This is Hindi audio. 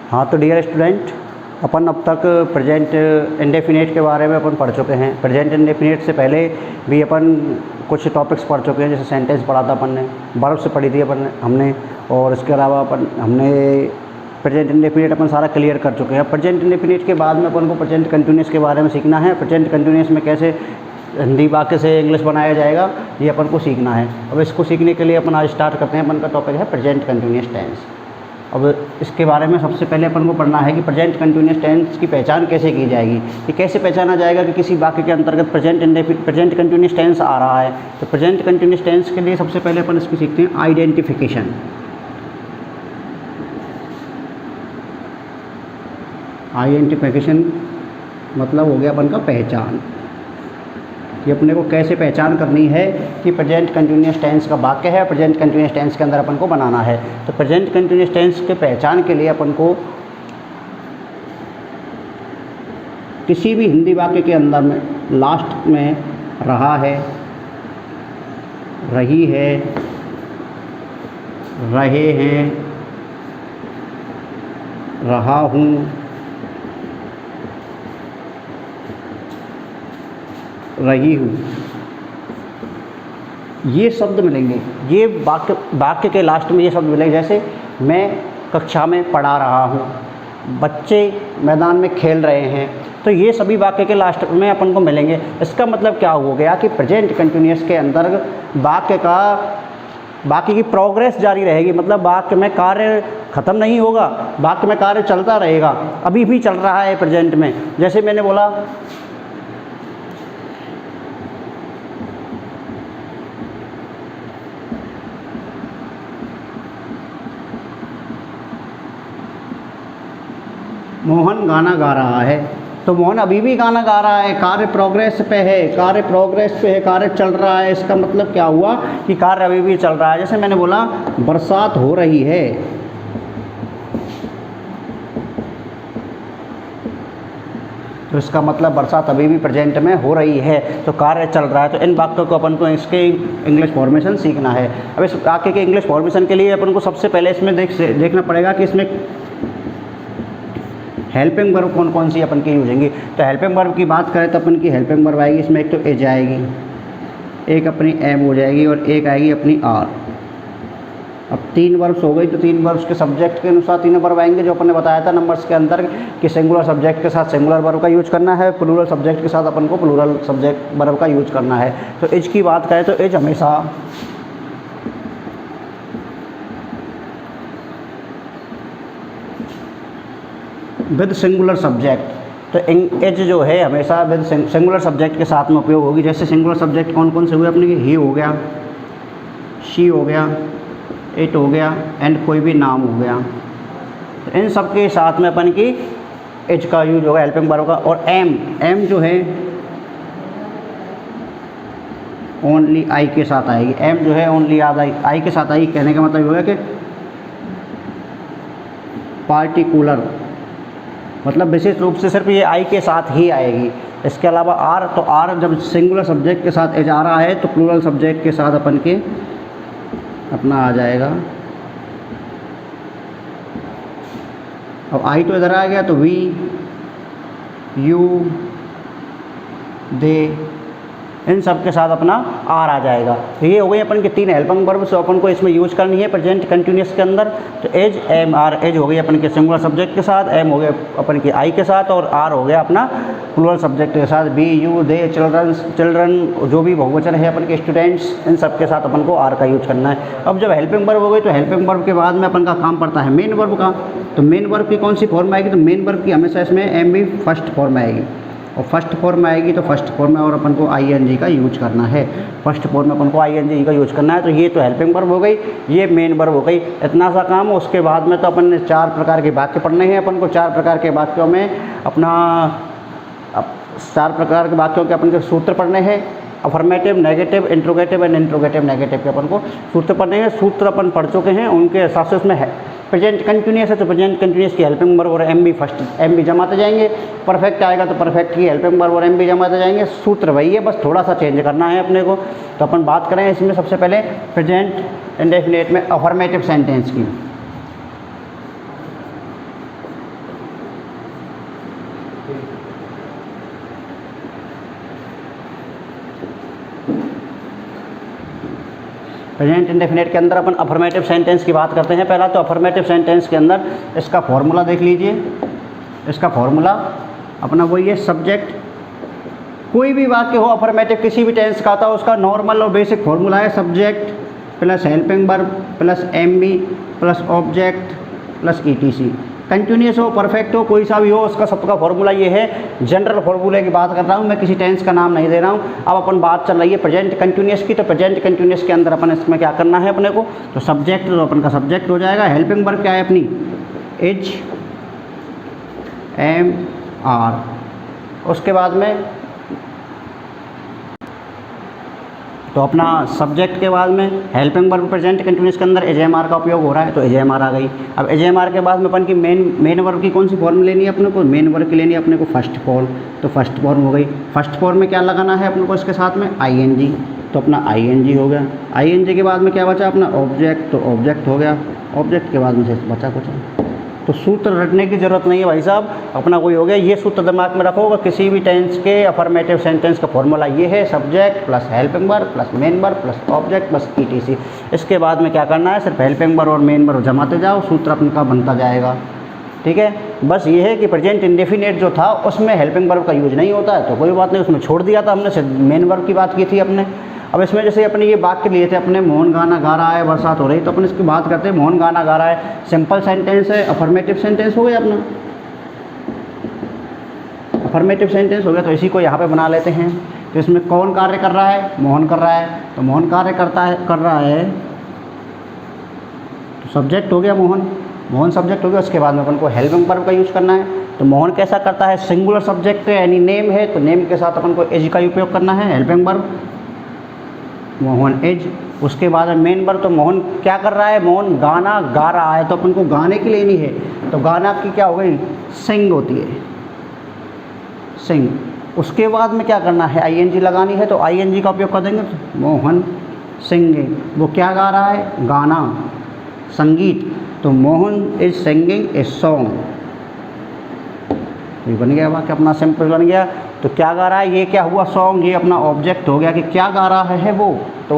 हाँ, तो डियर स्टूडेंट, अपन अब तक प्रेजेंट इंडेफिनिट के बारे में अपन पढ़ चुके हैं। प्रेजेंट इंडेफिनिट से पहले भी अपन कुछ टॉपिक्स पढ़ चुके हैं, जैसे सेंटेंस पढ़ा था अपन ने, वर्ब से पढ़ी थी हमने, और इसके अलावा हमने प्रेजेंट इंडेफिनिट अपन सारा क्लियर कर चुके हैं। प्रेजेंट इंडेफिनिट के बाद में अपन को प्रेजेंट कंटिन्यूस के बारे में सीखना है। प्रेजेंट कंटिन्यूस में कैसे हिंदी वाक्य से इंग्लिश बनाया जाएगा, ये अपन को सीखना है। अब इसको सीखने के लिए अपन आज स्टार्ट करते हैं। अपन का टॉपिक है प्रेजेंट कंटिन्यूस टेंस। अब इसके बारे में सबसे पहले अपन को पढ़ना है कि प्रेजेंट कंटिन्यूस टेंस की पहचान कैसे की जाएगी, कि कैसे पहचाना जाएगा कि किसी वाक्य के अंतर्गत प्रेजेंट कंटिन्यूस टेंस आ रहा है। तो प्रेजेंट कंटिन्यूस टेंस के लिए सबसे पहले अपन इसको सीखते हैं आइडेंटिफिकेशन। आइडेंटिफिकेशन मतलब हो गया अपन का पहचान, कि अपने को कैसे पहचान करनी है कि प्रेजेंट कंटिन्यूस टेंस का वाक्य है, प्रेजेंट कंटिन्यूस टेंस के अंदर अपन को बनाना है। तो प्रेजेंट कंटिन्यूस टेंस के पहचान के लिए अपन को किसी भी हिंदी वाक्य के अंदर में लास्ट में रहा है, रही है, रहे हैं, रहा हूँ, रही हूँ, ये शब्द मिलेंगे। ये वाक्य के लास्ट में ये शब्द मिलेंगे। जैसे मैं कक्षा में पढ़ा रहा हूँ, बच्चे मैदान में खेल रहे हैं, तो ये सभी वाक्य के लास्ट में अपन को मिलेंगे। इसका मतलब क्या हो गया कि प्रेजेंट कंटिन्यूस के अंदर वाक्य की प्रोग्रेस जारी रहेगी। मतलब वाक्य में कार्य ख़त्म नहीं होगा, वाक्य में कार्य चलता रहेगा, अभी भी चल रहा है प्रेजेंट में। जैसे मैंने बोला मोहन गाना गा रहा है, तो मोहन अभी भी गाना गा रहा है, कार्य प्रोग्रेस पे है, कार्य चल रहा है। इसका मतलब क्या हुआ कि कार्य अभी भी चल रहा है। जैसे मैंने बोला बरसात हो रही है, तो इसका मतलब बरसात अभी भी प्रेजेंट में हो रही है, तो कार्य चल रहा है। तो इन वाक्यों को अपन को इसके इंग्लिश फॉर्मेशन सीखना है। अब इस वाक्य के इंग्लिश फॉर्मेशन के लिए अपन को सबसे पहले इसमें देखना पड़ेगा कि इसमें हेल्पिंग वर्ब कौन कौन सी अपन की यूज होंगी। तो हेल्पिंग वर्ब की बात करें तो अपन की हेल्पिंग वर्ब आएगी इसमें, एक तो एज आएगी, एक अपनी एम हो जाएगी, और एक आएगी अपनी आर। अब 3 वर्ब्स हो गई, तो 3 वर्ब्स के सब्जेक्ट के अनुसार 3 वर्ब आएंगे, जो अपन ने बताया था नंबर्स के अंदर कि सिंगुलर सब्जेक्ट के साथ सिंगुलर वर्ब का यूज करना है, प्लूरल सब्जेक्ट के साथ अपन को प्लूरल सब्जेक्ट वर्ब का यूज करना है। तो एज की बात करें तो एज हमेशा विद सिंगुलर सब्जेक्ट, तो एज जो है हमेशा विद सिंगुलर सब्जेक्ट के साथ में उपयोग होगी। जैसे सिंगुलर सब्जेक्ट कौन कौन से हुए अपने, ही हो गया, शी हो गया, इट हो गया, एंड कोई भी नाम हो गया। तो इन सब के साथ में अपन की एज का यूज होगा हेल्पिंग वर्ब का। और एम जो है ओनली आई के साथ आएगी। एम जो है ओनली आई के साथ आएगी। कहने का मतलब होगा कि पार्टिकुलर, मतलब विशेष रूप से सिर्फ ये आई के साथ ही आएगी। इसके अलावा आर, तो आर जब सिंगुलर सब्जेक्ट के साथ एज आ रहा है तो प्लूरल सब्जेक्ट के साथ अपन के अपना आ जाएगा। अब आई तो इधर आ गया, तो वी, यू, दे, इन सब के साथ अपना आर आ जाएगा। तो ये हो गई अपन की 3 हेल्पिंग वर्ब, जो अपन को इसमें यूज करनी है प्रेजेंट कंटिन्यूस के अंदर। तो एज, एम, आर। एज हो गई अपन के सिंगुलर सब्जेक्ट के साथ, एम हो गया अपन की आई के साथ, और आर हो गया अपना प्लूरल सब्जेक्ट के साथ। बी, यू, दे, चिल्ड्रन जो भी बहुवचन है अपन के स्टूडेंट्स, इन सब के साथ अपन को आर का यूज करना है। अब जब हेल्पिंग वर्ब हो गई, तो हेल्पिंग वर्ब के बाद में अपन का काम पड़ता है मेन वर्ब का। तो मेन वर्ब की कौन सी फॉर्म आएगी, तो मेन वर्ब की हमेशा इसमें एम भी फर्स्ट फॉर्म आएगी, और फर्स्ट फॉर्म में आएगी तो फर्स्ट फॉर्म में और अपन को आईएनजी का यूज करना है। फर्स्ट फॉर्म में अपन को आईएनजी का यूज करना है। तो ये तो हेल्पिंग वर्ब हो गई, ये मेन वर्ब हो गई। इतना सा काम। उसके बाद में तो अपन ने 4 प्रकार के वाक्य पढ़ने हैं। अपन को 4 प्रकार के वाक्यों में अपना 4 प्रकार के वाक्यों के अपन के सूत्र पढ़ने हैं। Affirmative, negative, interrogative and interrogative negative के अपन को सूत्र पढ़ने हैं। सूत्र अपन पढ़ चुके हैं, उनके हिसाब से उसमें है प्रेजेंट कंटिन्यूस है, तो प्रेजेंट कंटिन्यूस की हेल्पिंग वर्ब और एम भी फर्स्ट एम भी जमाते जाएंगे। परफेक्ट आएगा तो परफेक्ट की हेल्पिंग वर्ब और एम भी जमाते जाएंगे। सूत्र वही है, बस थोड़ा सा चेंज करना है अपने को। तो अपन बात करें इसमें सबसे पहले प्रेजेंट इंडेफिनिट में अफर्मेटिव सेंटेंस की। प्रेजेंट इंडेफिनिट के अंदर अपन अफर्मेटिव सेंटेंस की बात करते हैं। पहला तो अफर्मेटिव सेंटेंस के अंदर इसका फॉर्मूला देख लीजिए। इसका फॉर्मूला अपना वही है, सब्जेक्ट, कोई भी वाक्य हो अफर्मेटिव किसी भी टेंस का था, उसका नॉर्मल और बेसिक फॉर्मूला है subject plus helping verb plus MB plus object plus etc. Continuous हो, परफेक्ट हो, कोई सा भी हो, उसका सबका फॉर्मूला ये है। जनरल फॉर्मूले की बात कर रहा हूँ मैं, किसी टेंस का नाम नहीं दे रहा हूँ। अब अपन बात चल रही है प्रेजेंट कंटिन्यूस की, तो प्रेजेंट कंटिन्यूस के अंदर अपन इसमें क्या करना है अपने को, तो सब्जेक्ट तो अपन का सब्जेक्ट हो जाएगा। हेल्पिंग वर्ब क्या है अपनी, इज एम आर। उसके बाद में तो अपना सब्जेक्ट के बाद में हेल्पिंग वर्ब प्रेजेंट कंटिन्यूस के अंदर एज एम आर का उपयोग हो रहा है, तो एज एम आर आ गई। अब एज एम आर के बाद में अपन की मेन वर्ब की कौन सी फॉर्म लेनी है अपने को, मेन वर्ब की लेनी है अपने को फर्स्ट फॉर्म, तो फर्स्ट फॉर्म हो गई। फर्स्ट फॉर्म में क्या लगाना है अपने को इसके साथ में आईएनजी, तो अपना आईएनजी हो गया। आईएनजी के बाद में क्या बचा अपना ऑब्जेक्ट, तो ऑब्जेक्ट हो गया। ऑब्जेक्ट के बाद में से बचा कुछ, तो सूत्र रटने की ज़रूरत नहीं है भाई साहब, अपना कोई हो गया। ये सूत्र दिमाग में रखोगे, किसी भी टेंस के अफर्मेटिव सेंटेंस का फॉर्मूला ये है, subject plus helping verb plus main verb plus object plus etc. इसके बाद में क्या करना है, सिर्फ हेल्पिंग वर्ब और मेन वर्ब जमाते जाओ, सूत्र अपन का बनता जाएगा। ठीक है, बस ये है कि प्रेजेंट इंडेफिनिट जो था उसमें हेल्पिंग वर्ब का यूज नहीं होता है, तो कोई बात नहीं, उसमें छोड़ दिया था हमने, सिर्फ मेन वर्ब की बात की थी अपने। अब इसमें जैसे अपने ये वाक्य लिए थे अपने, मोहन गाना गा रहा है, बरसात हो रही, तो अपन इसकी बात करते हैं। मोहन गाना गा रहा है, सिंपल सेंटेंस है, अफर्मेटिव सेंटेंस हो गया अपना, अफर्मेटिव सेंटेंस हो गया। तो इसी को यहाँ पे बना लेते हैं। तो इसमें कौन कार्य कर रहा है, मोहन कर रहा है, तो मोहन कार्य कर रहा है, तो सब्जेक्ट हो गया मोहन, मोहन सब्जेक्ट हो गया। उसके बाद में अपन को हेल्पिंग वर्ब का यूज़ करना है। तो मोहन कैसा करता है, सिंगुलर सब्जेक्ट है यानी नेम है, तो नेम के साथ अपन को एज का उपयोग करना है, हेल्पिंग वर्ब मोहन एज। उसके बाद मेन वर्ब, तो मोहन क्या कर रहा है, मोहन गाना गा रहा है, तो अपन को गाने की लेनी है, तो गाना की क्या हो गई, सिंग होती है, सिंग। उसके बाद में क्या करना है, आईएनजी लगानी है, तो आईएनजी का उपयोग कर देंगे, मोहन सिंगिंग, वो क्या गा रहा है, गाना, संगीत, तो Mohan is singing a song. ये बन गया वाक्य अपना, सिंपल बन गया। तो क्या गा रहा है, ये क्या हुआ, सॉन्ग, ये अपना ऑब्जेक्ट हो गया कि क्या गा रहा है वो, तो